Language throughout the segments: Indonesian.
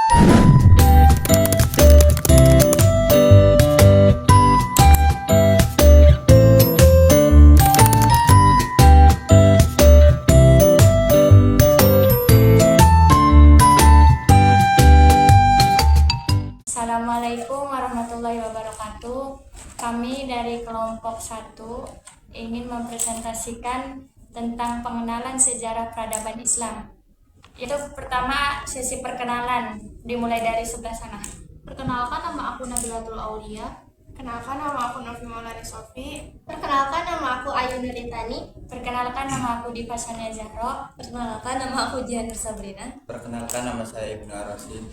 Assalamualaikum warahmatullahi wabarakatuh. Kami dari kelompok 1 ingin mempresentasikan tentang pengenalan sejarah peradaban Islam. Itu pertama sesi perkenalan, dimulai dari sebelah sana. Perkenalkan, nama aku Nabilatul Aulia. Kenalkan, nama aku Novi Maulani Sofi. Perkenalkan, nama aku Ayu Nuritani. Perkenalkan, nama aku Diva Sonia Zahro. Perkenalkan, nama aku Jihan Sabrina. Perkenalkan, nama saya Ibnu Arasid.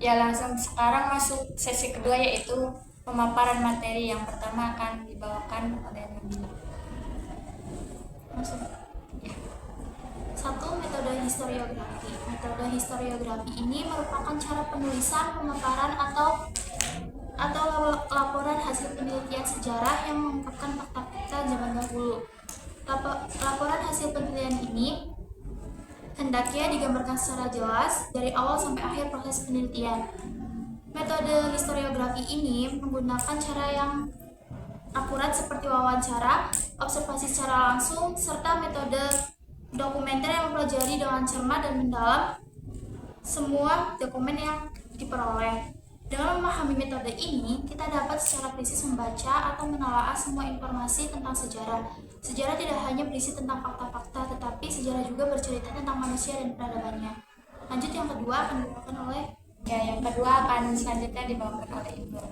Ya, langsung sekarang masuk sesi kedua, yaitu pemaparan materi. Yang pertama akan dibawakan oleh Nabila. Masuk. 1. Metode historiografi. Metode historiografi ini merupakan cara penulisan, pemaparan atau laporan hasil penelitian sejarah yang mengungkapkan fakta-fakta zaman dahulu. Laporan hasil penelitian ini hendaknya digambarkan secara jelas dari awal sampai akhir proses penelitian. Metode historiografi ini menggunakan cara yang akurat seperti wawancara, observasi secara langsung, serta metode dokumenter yang mempelajari dengan cermat dan mendalam semua dokumen yang diperoleh. Dengan memahami metode ini, kita dapat secara presisi membaca atau menelaah semua informasi tentang sejarah. Sejarah tidak hanya berisi tentang fakta-fakta, tetapi sejarah juga bercerita tentang manusia dan peradabannya. Lanjut, yang kedua akan dibawakan oleh Yang kedua akan selanjutnya dibawakan oleh Ibu.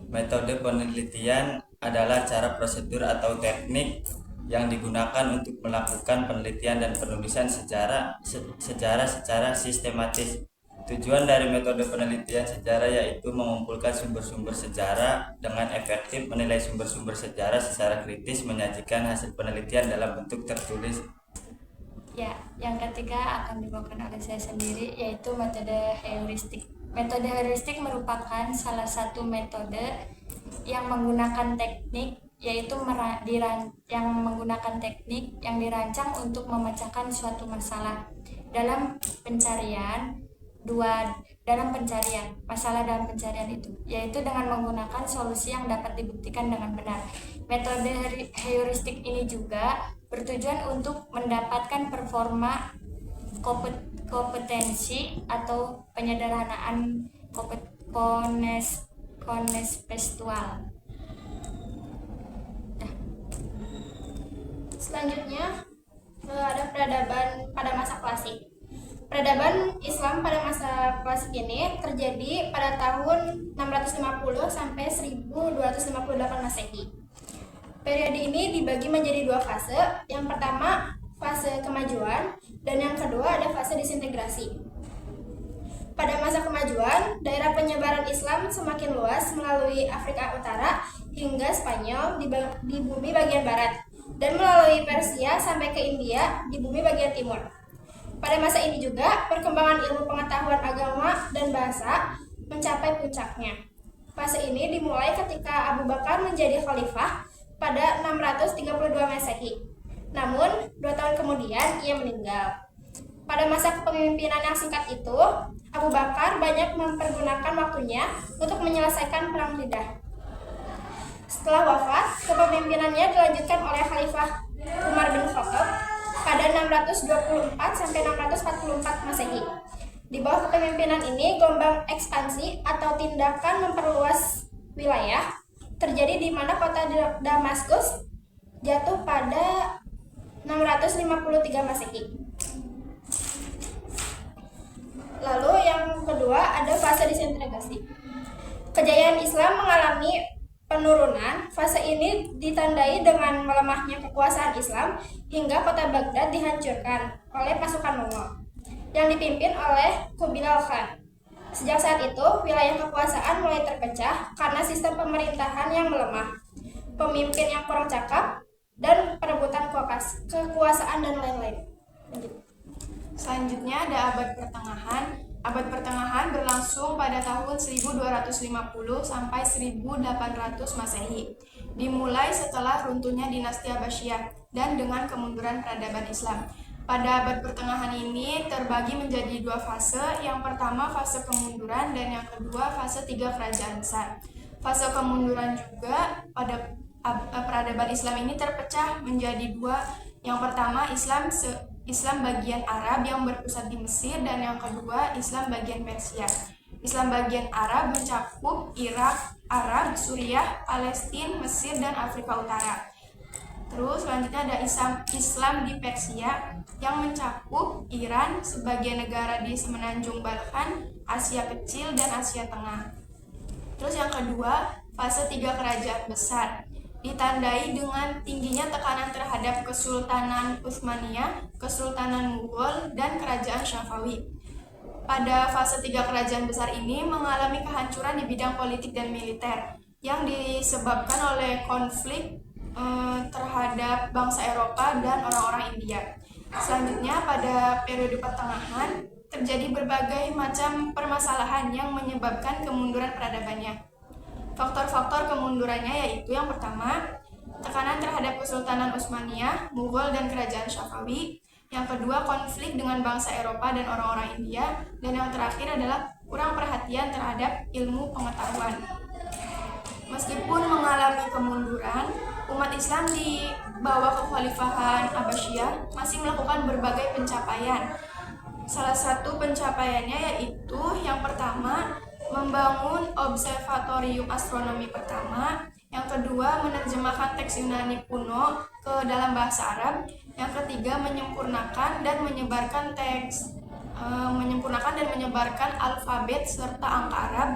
Metode penelitian adalah cara prosedur atau teknik yang digunakan untuk melakukan penelitian dan penulisan sejarah secara sistematis. Tujuan dari metode penelitian sejarah yaitu mengumpulkan sumber-sumber sejarah dengan efektif, menilai sumber-sumber sejarah secara kritis, menyajikan hasil penelitian dalam bentuk tertulis. Ya, yang ketiga akan dibawakan oleh saya sendiri, yaitu metode heuristik. Metode heuristik merupakan salah satu metode yang menggunakan teknik yang dirancang untuk memecahkan suatu masalah dalam pencarian itu, yaitu dengan menggunakan solusi yang dapat dibuktikan dengan benar. Metode heuristik ini juga bertujuan untuk mendapatkan performa kompetensi atau penyederhanaan kontekstual. Selanjutnya ada peradaban pada masa klasik. Peradaban Islam pada masa klasik ini terjadi pada tahun 650 sampai 1258 Masehi. Periode ini dibagi menjadi dua fase. Yang pertama, fase kemajuan, dan yang kedua ada fase disintegrasi. Pada masa kemajuan, daerah penyebaran Islam semakin luas melalui Afrika Utara hingga Spanyol di bumi bagian barat, dan melalui Persia sampai ke India di bumi bagian timur. Pada masa ini juga, perkembangan ilmu pengetahuan agama dan bahasa mencapai puncaknya. Fase ini dimulai ketika Abu Bakar menjadi khalifah pada 632 Masehi. Namun, 2 tahun kemudian ia meninggal. Pada masa kepemimpinan yang singkat itu, Abu Bakar banyak mempergunakan waktunya untuk menyelesaikan perang Riddah. Setelah wafat, kepemimpinannya dilanjutkan oleh Khalifah Umar bin Khattab pada 624 sampai 644 Masehi. Di bawah kepemimpinan ini, gelombang ekspansi atau tindakan memperluas wilayah terjadi di mana kota Damaskus jatuh pada 653 Masehi. Lalu yang kedua ada fase disintegrasi. Kejayaan Islam mengalami penurunan. Fase ini ditandai dengan melemahnya kekuasaan Islam hingga kota Baghdad dihancurkan oleh pasukan Mongol yang dipimpin oleh Kubilai Khan. Sejak saat itu, wilayah kekuasaan mulai terpecah karena sistem pemerintahan yang melemah, pemimpin yang kurang cakap, dan perebutan kekuasaan dan lain-lain. Selanjutnya ada abad pertengahan. Abad pertengahan berlangsung pada tahun 1250 sampai 1800 Masehi. Dimulai setelah runtuhnya dinasti Abbasiyah dan dengan kemunduran peradaban Islam. Pada abad pertengahan ini terbagi menjadi dua fase. Yang pertama fase kemunduran dan yang kedua fase tiga kerajaan besar. Fase kemunduran juga pada peradaban Islam ini terpecah menjadi dua. Yang pertama Islam bagian Arab yang berpusat di Mesir, dan yang kedua Islam bagian Persia. Islam bagian Arab mencakup Irak, Arab, Suriah, Palestina, Mesir, dan Afrika Utara. Terus selanjutnya ada Islam di Persia yang mencakup Iran, sebagian negara di semenanjung Balkan, Asia Kecil, dan Asia Tengah. Terus yang kedua, fase tiga kerajaan besar, ditandai dengan tingginya tekanan terhadap Kesultanan Utsmaniyah, Kesultanan Mughal, dan Kerajaan Syafawi. Pada fase tiga kerajaan besar ini mengalami kehancuran di bidang politik dan militer yang disebabkan oleh konflik terhadap bangsa Eropa dan orang-orang India. Selanjutnya pada periode pertengahan terjadi berbagai macam permasalahan yang menyebabkan kemunduran peradabannya. Faktor-faktor kemundurannya yaitu yang pertama, tekanan terhadap Kesultanan Utsmaniyah, Mughal, dan Kerajaan Syafawi. Yang kedua, konflik dengan bangsa Eropa dan orang-orang India. Dan yang terakhir adalah kurang perhatian terhadap ilmu pengetahuan. Meskipun mengalami kemunduran, umat Islam di bawah kekhalifahan Abbasiyah masih melakukan berbagai pencapaian. Salah satu pencapaiannya yaitu yang pertama, membangun observatorium astronomi pertama. Yang kedua, menerjemahkan teks Yunani kuno ke dalam bahasa Arab. Yang ketiga, menyempurnakan dan menyebarkan alfabet serta angka Arab.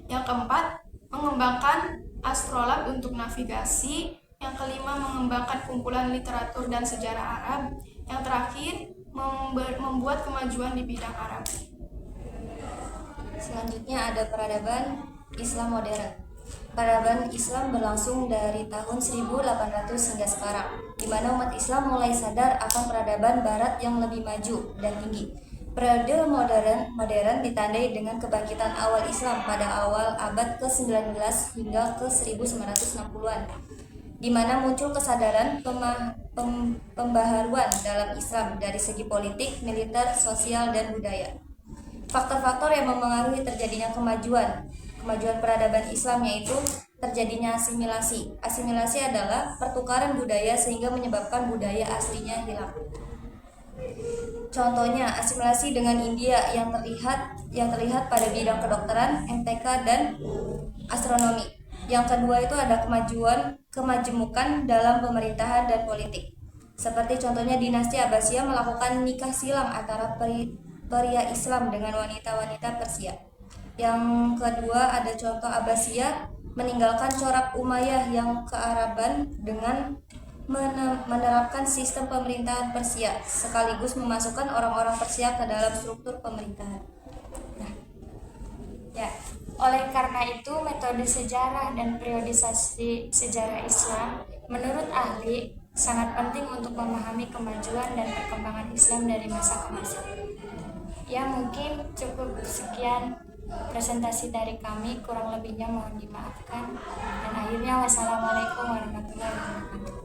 Yang keempat, mengembangkan astrolab untuk navigasi. Yang kelima, mengembangkan kumpulan literatur dan sejarah Arab. Yang terakhir, membuat kemajuan di bidang Arab. Selanjutnya ada peradaban Islam modern. Peradaban Islam berlangsung dari tahun 1800 hingga sekarang, di mana umat Islam mulai sadar akan peradaban Barat yang lebih maju dan tinggi. Periode modern ditandai dengan kebangkitan awal Islam pada awal abad ke-19 hingga ke-1960-an, di mana muncul kesadaran pembaharuan dalam Islam dari segi politik, militer, sosial, dan budaya. Faktor-faktor yang mempengaruhi terjadinya kemajuan peradaban Islam yaitu terjadinya asimilasi. Asimilasi adalah pertukaran budaya sehingga menyebabkan budaya aslinya hilang. Contohnya asimilasi dengan India yang terlihat pada bidang kedokteran, MTK, dan astronomi. Yang kedua itu ada kemajemukan dalam pemerintahan dan politik. Seperti contohnya dinasti Abbasiyah melakukan nikah silang antara pria Islam dengan wanita-wanita Persia. Yang kedua ada contoh Abbasiyah meninggalkan corak Umayyah yang kearaban dengan menerapkan sistem pemerintahan Persia sekaligus memasukkan orang-orang Persia ke dalam struktur pemerintahan. Oleh karena itu, metode sejarah dan periodisasi sejarah Islam menurut ahli sangat penting untuk memahami kemajuan dan perkembangan Islam dari masa ke masa. Ya, mungkin cukup sekian presentasi dari kami, kurang lebihnya mohon dimaafkan. Dan akhirnya wassalamualaikum warahmatullahi wabarakatuh.